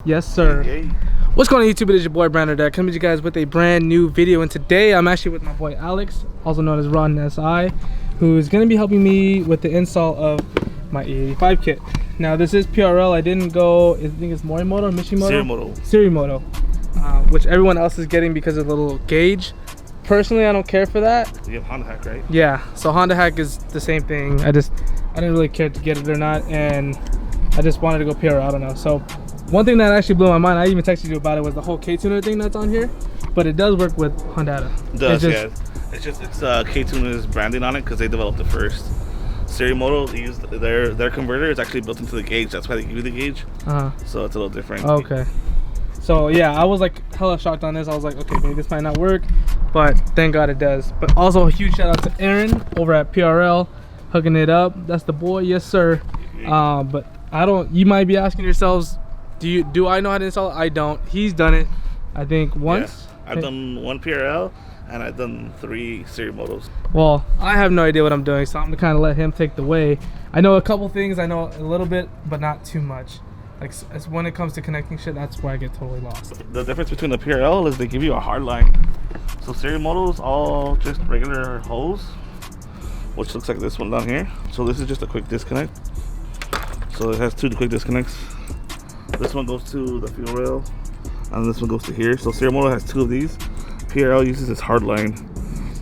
Yes, sir. Hey. What's going on YouTube? It is your boy Brandon Dagdagan coming to you guys with a brand new video, and today I'm actually with my boy Alex, also known as Ron SI, who is going to be helping me with the install of my E85 kit. Now this is PRL. I didn't go, I think it's Morimoto or Mishimoto? Surimoto, which everyone else is getting because of the little gauge. Personally, I don't care for that. You have Honda Hack, right? Yeah, so Honda Hack is the same thing. I didn't really care to get it or not, and I just wanted to go PRL. I don't know. So one thing that actually blew my mind, I even texted you about it, was the whole K-Tuner thing that's on here. But it does work with Honda. It does, yeah. It's K-Tuner's branding on it because they developed it first. Surimoto, they use their converter is actually built into the gauge. That's why they give you the gauge. So it's a little different. Okay. So yeah, I was like hella shocked on this. I was like, okay, maybe this might not work, but thank God it does. But also a huge shout out to Aaron over at PRL, hooking it up. That's the boy, yes sir. But I don't. You might be asking yourselves, do I know how to install it? I don't. He's done it, I think once. Yeah, I've done one PRL and I've done 3 Surimotos. Well, I have no idea what I'm doing, so I'm gonna kind of let him take the way. I know a couple things. I know a little bit, but not too much. Like when it comes to connecting shit, that's where I get totally lost. The difference between the PRL is they give you a hard line. So Surimoto's all just regular hose, which looks like this one down here. So this is just a quick disconnect. So it has 2 quick disconnects. This one goes to the fuel rail, and this one goes to here. So Surimoto has 2 of these. PRL uses this hard line.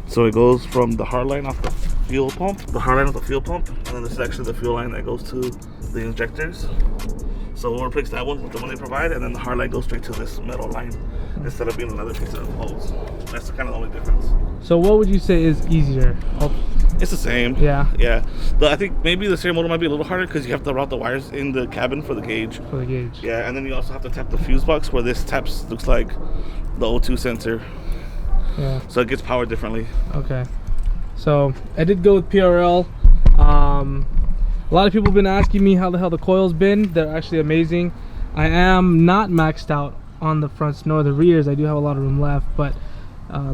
So it goes from the hard line off the fuel pump, and then this is actually the fuel line that goes to the injectors. So we'll replace that one with the one they provide, and then the hard line goes straight to this metal line instead of being another piece of hose. That's kind of the only difference. So what would you say is easier? It's the same. Yeah. Yeah. But I think maybe the Surimoto might be a little harder because you have to route the wires in the cabin for the gauge. For the gauge. Yeah, and then you also have to tap the fuse box where this taps, looks like the O2 sensor. Yeah. So it gets powered differently. Okay. So I did go with PRL. A lot of people have been asking me how the hell the coils been. They're actually amazing. I am not maxed out on the fronts nor the rears. I do have a lot of room left, but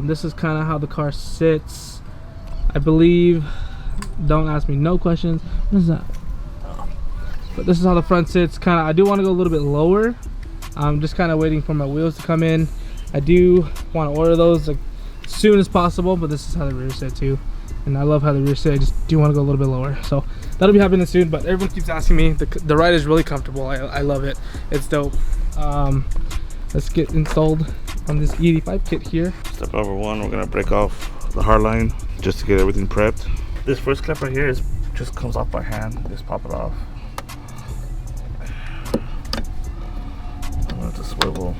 this is kind of how the car sits, I believe. Don't ask me no questions. What is that? But this is how the front sits. Kind of, I do want to go a little bit lower. I'm just kind of waiting for my wheels to come in. I do want to order those like as soon as possible, but this is how the rear sit too. And I love how the rear sit. I just do want to go a little bit lower. So that'll be happening soon, but everyone keeps asking me. The ride is really comfortable. I love it. It's dope. Let's get installed on this E85 kit here. Step number 1, we're gonna break off the hard line just to get everything prepped. This first clip right here just comes off by hand. Just pop it off. I'm gonna have to swivel.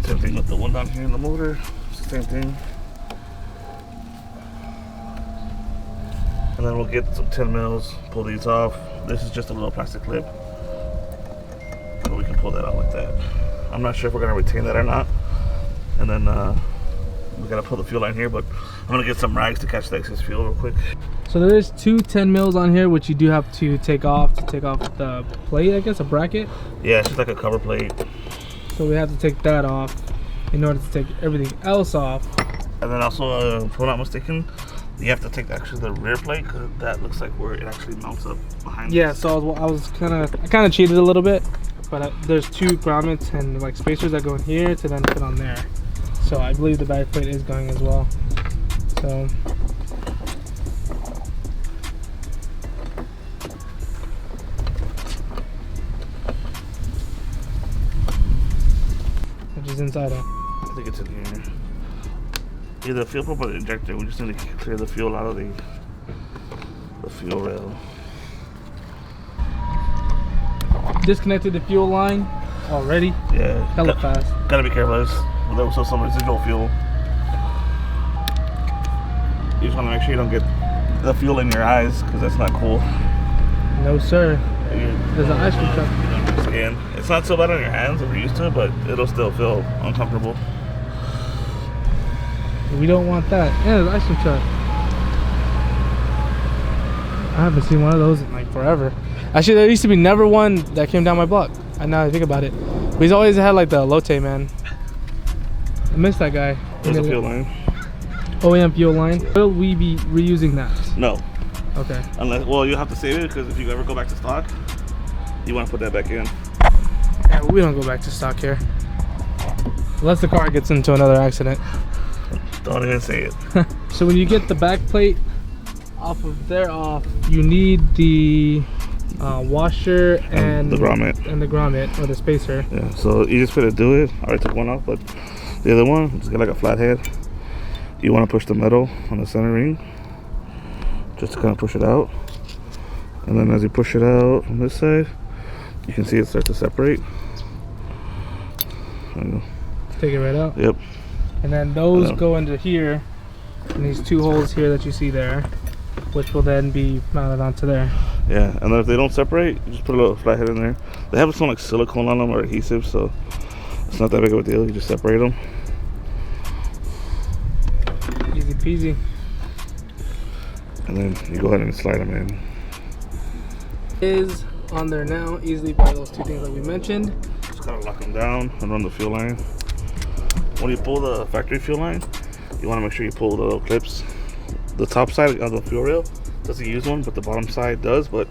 Same thing with the one down here in the motor. It's the same thing. And then we'll get some 10 mils, pull these off. This is just a little plastic clip. But we can pull that out like that. I'm not sure if we're gonna retain that or not. And then we gotta pull the fuel line here, but I'm gonna get some rags to catch the excess fuel real quick. So there is 2 10 mils on here, which you do have to take off the plate, I guess, a bracket. Yeah, it's just like a cover plate. So we have to take that off in order to take everything else off. And then also, if I'm not mistaken, you have to take actually the rear plate, because that looks like where it actually mounts up behind. Yeah, so I kind of cheated a little bit, but there's 2 grommets and like spacers that go in here to then put on there. So I believe the back plate is going as well. So which is inside out. I think it's in here. Either the fuel pump or the injector. We just need to clear the fuel out of the fuel rail. Disconnected the fuel line already. Yeah. Hella fast. Gotta be careful. There's also some residual fuel. You just want to make sure you don't get the fuel in your eyes, because that's not cool. No sir. There's an ice cream truck. Skin. It's not so bad on your hands if you're used to it, but it'll still feel uncomfortable. We don't want that. Yeah, there's an ice cream truck. I haven't seen one of those in like forever. Actually, there used to be never one that came down my block. I now I think about it. But he's always had like the Lotte, man. I miss that guy. There's a fuel line. OEM fuel line. Will we be reusing that? No. Okay. Unless, well, you have to save it, because if you ever go back to stock, you want to put that back in. We don't go back to stock here. Unless the car gets into another accident. Don't even say it. So when you get the back plate off of there you need the washer and the grommet. And the grommet, or the spacer. Yeah, so easiest way to do it, I already took one off, but the other one, it's got like a flathead. You want to push the metal on the center ring, just to kind of push it out. And then as you push it out on this side, you can see it start to separate. Take it right out. Yep. And then those go into here, and these two holes here that you see there, which will then be mounted onto there. Yeah, and then if they don't separate, you just put a little flathead in there. They have some like silicone on them or adhesive, so it's not that big of a deal. You just separate them. Easy peasy. And then you go ahead and slide them in. Is on there now, easily by those two things that we mentioned. Just gotta lock them down and run the fuel line. When you pull the factory fuel line, you want to make sure you pull the little clips. The top side of the fuel rail doesn't use one, but the bottom side does. But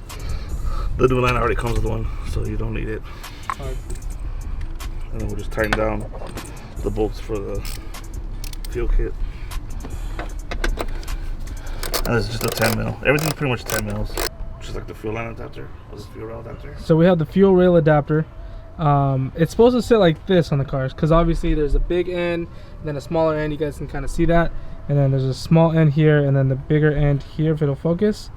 the new line already comes with one, so you don't need it. And then we'll just tighten down the bolts for the fuel kit. And this is just a 10 mil. Everything's pretty much 10 mils. Just like the fuel line adapter, or the fuel rail adapter. So we have the fuel rail adapter. It's supposed to sit like this on the cars, because obviously there's a big end and then a smaller end. You guys can kind of see that, and then there's a small end here and then the bigger end here, if it'll focus.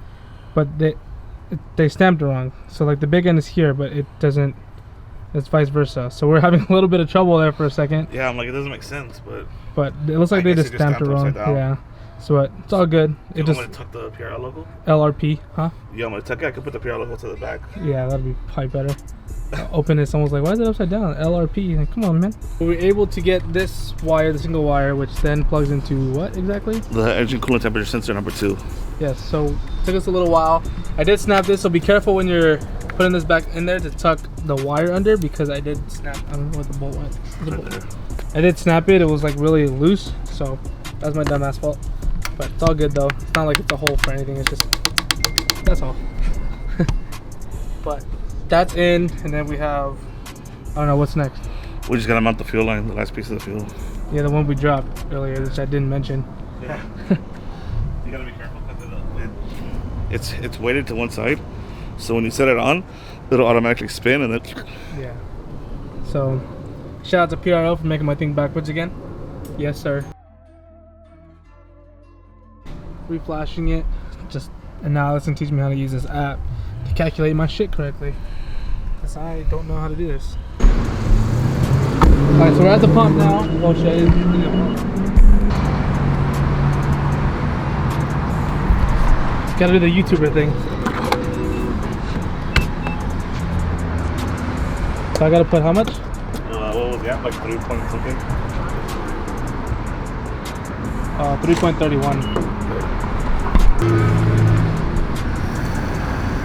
But they stamped it wrong, so like the big end is here, but it doesn't. It's vice versa. So we're having a little bit of trouble there for a second. Yeah, I'm like, it doesn't make sense, but it looks like they just stamped it wrong. Yeah. So it's all good. You want me to tuck the PRL logo? LRP, huh? Yeah, I'm gonna tuck it. I can put the PRL logo to the back. Yeah, that'd be probably better. Open it, someone's like, why is it upside down? LRP, like, come on, man. We were able to get this wire, the single wire, which then plugs into what exactly? The engine coolant temperature sensor number 2. Yes, so it took us a little while. I did snap this, so be careful when you're putting this back in there to tuck the wire under, because I did snap, I don't know what the bolt went. I did snap it, it was like really loose, so that's my dumb ass fault. But it's all good though. It's not like it's a hole for anything, it's just, that's all. But that's in, and then we have, I don't know, what's next? We just gotta mount the fuel line, the last piece of the fuel. Yeah, the one we dropped earlier, which I didn't mention. Yeah. You gotta be careful, because it's weighted to one side, so when you set it on, it'll automatically spin, and then yeah. So shout out to PRL for making my thing backwards again. Yes, sir. Reflashing it, and now listen, teach me how to use this app to calculate my shit correctly, because I don't know how to do this. Alright, so we're at the pump now. I'll show you. Gotta do the YouTuber thing. So I gotta put how much? what was that, like 3 point something? 3.31.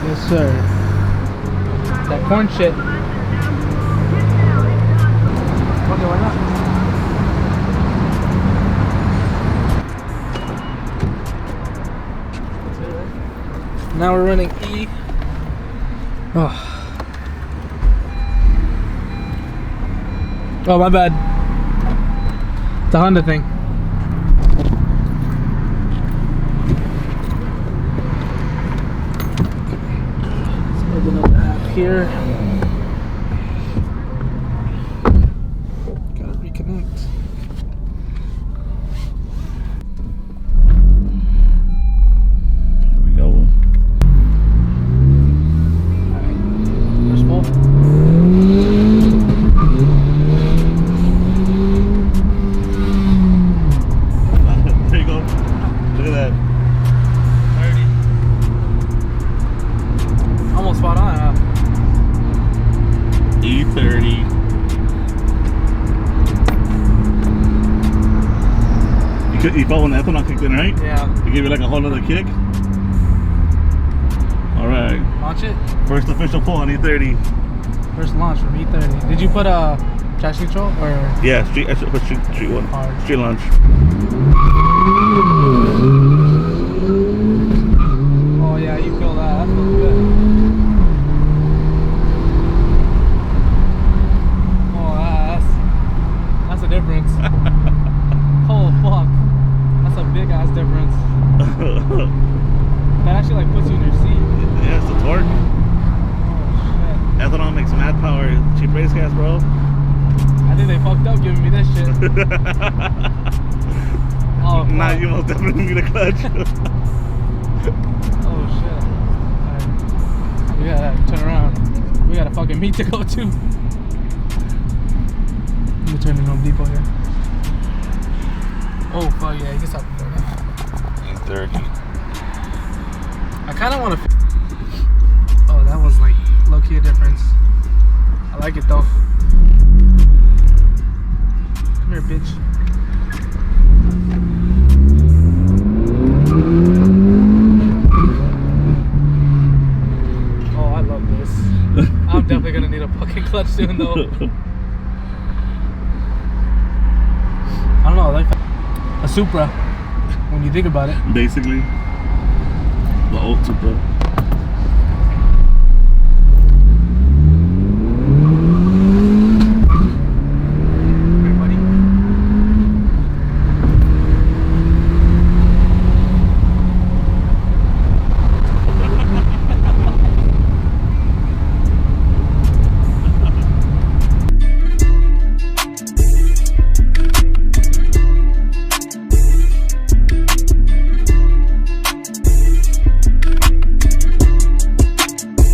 Yes, sir. That corn shit. Okay, why not? Now we're running E. Oh, my bad. It's a Honda thing. Open up the app here. Gotta reconnect. Here we go. Alright. First pull. There you go. Look at that. 30. Almost spot on, huh? E30. You felt when the ethanol kicked in, right? Yeah. It gave you like a whole other kick. Alright. Launch it. First official pull on E30. First launch from E30. Did you put a traction control or? Yeah, street one. Hard. Street launch. Oh yeah, you feel that. That feels good. gas, bro. I think they fucked up giving me this shit. Oh, Now fuck. you most definitely need a clutch. Oh shit. Alright. We gotta turn around. We got a fucking meet to go to. Let me turn to Home Depot here. Oh fuck yeah, you can stop before that. 830. I kinda wanna oh, that was like low-key a difference. I like it though. Come here, bitch. Oh, I love this. I'm definitely gonna need a fucking clutch soon though. I don't know, I like a Supra when you think about it. Basically, the old Supra.